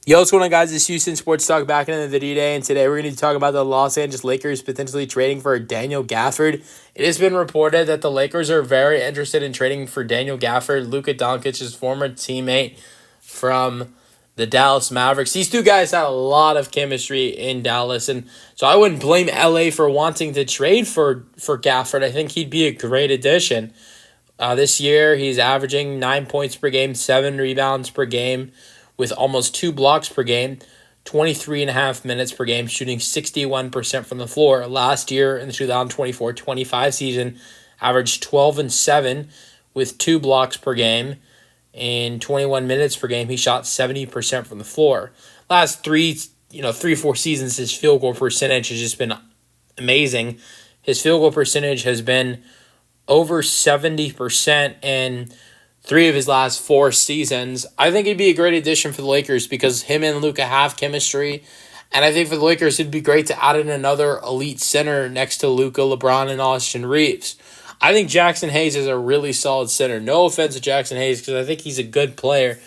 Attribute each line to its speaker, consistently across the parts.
Speaker 1: Yo, what's going on, guys? It's Houston Sports Talk back into the D-Day, and today we're going to talk about the Los Angeles Lakers potentially trading for Daniel Gafford. It has been reported that the Lakers are very interested in trading for Daniel Gafford, Luka Doncic's former teammate from the Dallas Mavericks. These two guys had a lot of chemistry in Dallas, and so I wouldn't blame LA for wanting to trade for Gafford. I think he'd be a great addition. This year, he's averaging 9 points per game, 7 rebounds per game, with almost 2 blocks per game, 23 and a half minutes per game, shooting 61% from the floor. Last year in the 2024-25 season, averaged 12 and 7 with 2 blocks per game. In 21 minutes per game, he shot 70% from the floor. Last three, 4 seasons, his field goal percentage has just been amazing. His field goal percentage has been over 70% in 3 of his last 4 seasons. I think he'd be a great addition for the Lakers because him and Luka have chemistry. And I think for the Lakers, it'd be great to add in another elite center next to Luka, LeBron, and Austin Reeves. I think Jackson Hayes is a really solid center. No offense to Jackson Hayes because I think he's a good player.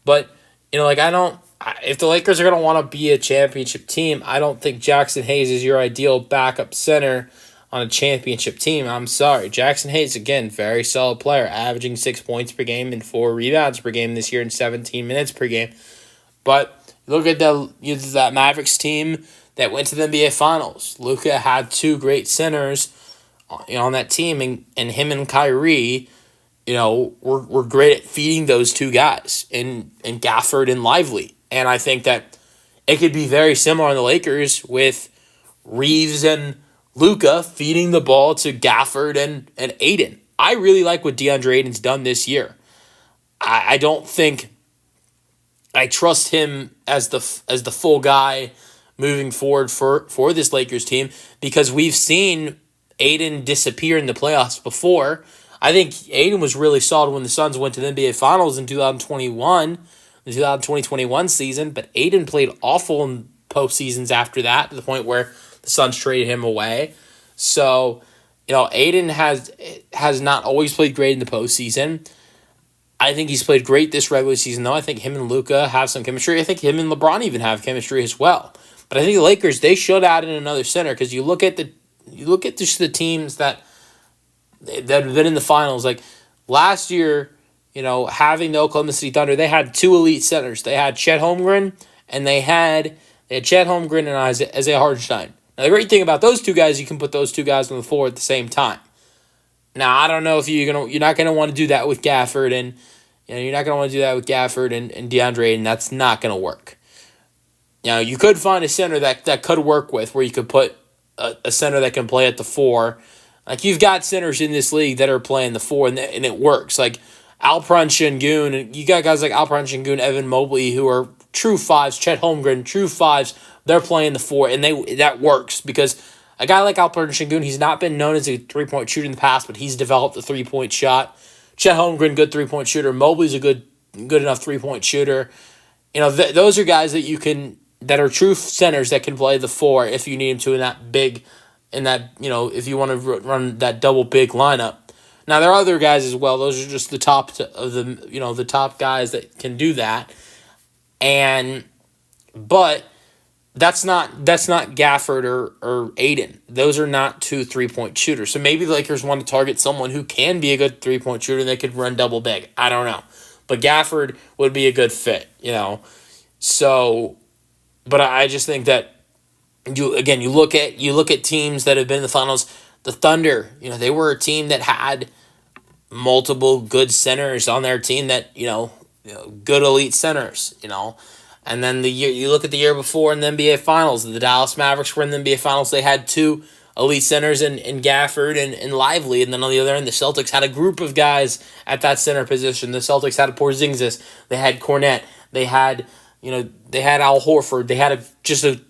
Speaker 1: But, if the Lakers are going to want to be a championship team, I don't think Jackson Hayes is your ideal backup center on a championship team. I'm sorry. Jackson Hayes, again, very solid player, averaging 6 points per game and 4 rebounds per game this year and 17 minutes per game. But look at that Mavericks team that went to the NBA Finals. Luka had 2 great centers on that team, and him and Kyrie, were great at feeding those 2 guys, in Gafford and Lively. And I think that it could be very similar on the Lakers with Reeves and Luka feeding the ball to Gafford and Aiden. I really like what DeAndre Ayton's done this year. I don't think I trust him as the full guy moving forward for this Lakers team because we've seen Aiden disappear in the playoffs before. I think Aiden was really solid when the Suns went to the NBA Finals in 2021, the 2020-21 season, but Aiden played awful in postseasons after that to the point where the Suns traded him away. So, Aiden has not always played great in the postseason. I think he's played great this regular season, though. I think him and Luka have some chemistry. I think him and LeBron even have chemistry as well. But I think the Lakers, they should add in another center because you look at just the teams that have been in the finals. Like last year, having the Oklahoma City Thunder, they had 2 elite centers. They had Chet Holmgren and they had Chet Holmgren and Isaiah Hartenstein. Now, the great thing about those 2 guys, you can put those 2 guys on the floor at the same time. Now, I don't know if you're not gonna want to do that with Gafford, and you're not gonna want to do that with Gafford and DeAndre, and that's not gonna work. You could find a center that could work with where you could put a center that can play at the 4. Like you've got centers in this league that are playing the 4, and it works. Like Alperen Şengün, and you got guys like Alperen Şengün, Evan Mobley, who are true 5s, Chet Holmgren, true 5s. They're playing the 4, and that works because a guy like Alperen Şengün, he's not been known as a 3-point shooter in the past, but he's developed a 3-point shot. Chet Holmgren, good 3-point shooter. Mobley's a good enough 3-point shooter. Those are guys that are true centers that can play the 4 if you need them to if you want to run that double big lineup. Now there are other guys as well. Those are just the top of the top guys that can do that. But that's not Gafford or Aiden. Those are not 2 3-point shooters. So maybe the Lakers want to target someone who can be a good 3-point shooter and they could run double big. I don't know. But Gafford would be a good fit, So, but I just think that you look at teams that have been in the finals. The Thunder, they were a team that had multiple good centers on their team that, good elite centers, And then you look at the year before in the NBA Finals, the Dallas Mavericks were in the NBA Finals. They had 2 elite centers in Gafford and Lively. And then on the other end, the Celtics had a group of guys at that center position. The Celtics had Porzingis. They had Cornette. They had Al Horford. They had just a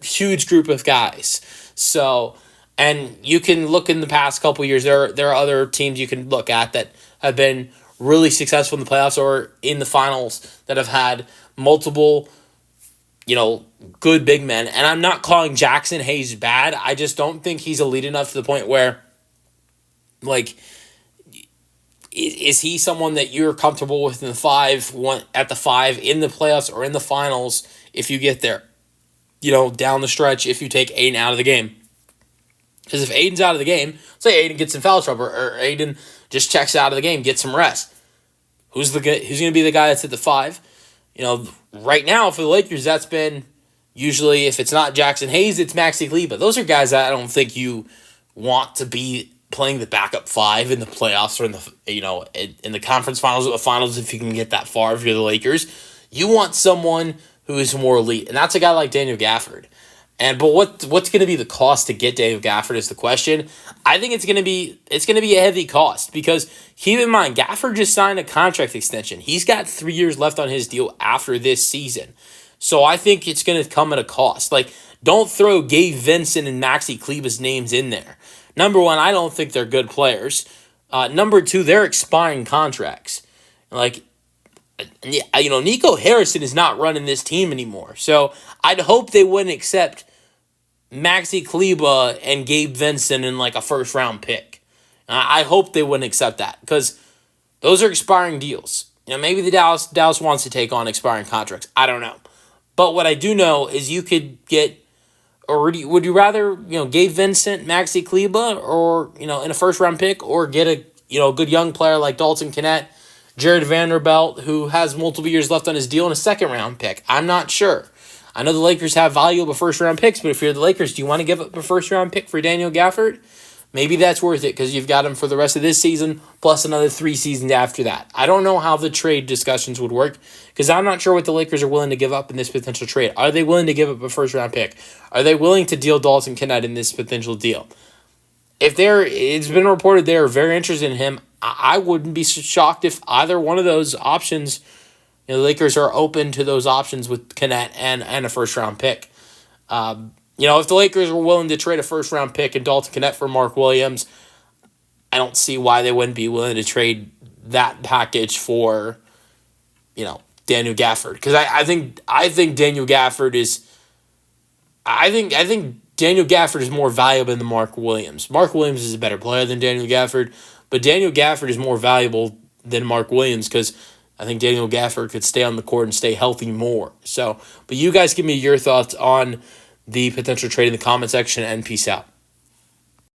Speaker 1: huge group of guys. So, and you can look in the past couple years, there are other teams you can look at that have been really successful in the playoffs or in the finals that have had multiple, good big men. And I'm not calling Jackson Hayes bad. I just don't think he's elite enough to the point where, Is he someone that you're comfortable with in the five, at the five in the playoffs or in the finals if you get there? Down the stretch if you take Aiden out of the game. Because if Aiden's out of the game, say Aiden gets in foul trouble or Aiden just checks out of the game, gets some rest. Who's going to be the guy that's at the five? Right now for the Lakers, that's been usually, if it's not Jackson Hayes, it's Maxi Kleber. Those are guys that I don't think you want to be playing the backup five in the playoffs or in the conference finals or the finals if you can get that far if you're the Lakers. You want someone who is more elite, and that's a guy like Daniel Gafford. But what's going to be the cost to get Daniel Gafford is the question. I think it's going to be a heavy cost because keep in mind Gafford just signed a contract extension. He's got 3 years left on his deal after this season, so I think it's going to come at a cost. Like, don't throw Gabe Vincent and Maxi Kleber's names in there. Number one, I don't think they're good players. Number two, they're expiring contracts. Like, Nico Harrison is not running this team anymore. So I'd hope they wouldn't accept Maxi Kleber and Gabe Vincent in like a first-round pick. I hope they wouldn't accept that because those are expiring deals. Maybe the Dallas wants to take on expiring contracts. I don't know. But what I do know is you could get, or would you rather, Gabe Vincent, Maxi Kleber, or, in a first-round pick, or get a, good young player like Dalton Kennett, Jared Vanderbilt, who has multiple years left on his deal, and a second-round pick? I'm not sure. I know the Lakers have valuable first-round picks, but if you're the Lakers, do you want to give up a first-round pick for Daniel Gafford? Maybe that's worth it because you've got him for the rest of this season plus another 3 seasons after that. I don't know how the trade discussions would work because I'm not sure what the Lakers are willing to give up in this potential trade. Are they willing to give up a first-round pick? Are they willing to deal Dalton Kennett in this potential deal? It's been reported they're very interested in him. I wouldn't be shocked if either one of those options, the Lakers are open to those options with Kennett and a first-round pick. If the Lakers were willing to trade a first-round pick and Dalton Kennett for Mark Williams, I don't see why they wouldn't be willing to trade that package for, Daniel Gafford. Because I think Daniel Gafford is, I think Daniel Gafford is more valuable than Mark Williams. Mark Williams is a better player than Daniel Gafford, but Daniel Gafford is more valuable than Mark Williams because I think Daniel Gafford could stay on the court and stay healthy more. So, but you guys give me your thoughts on the potential trade in the comment section, and peace out.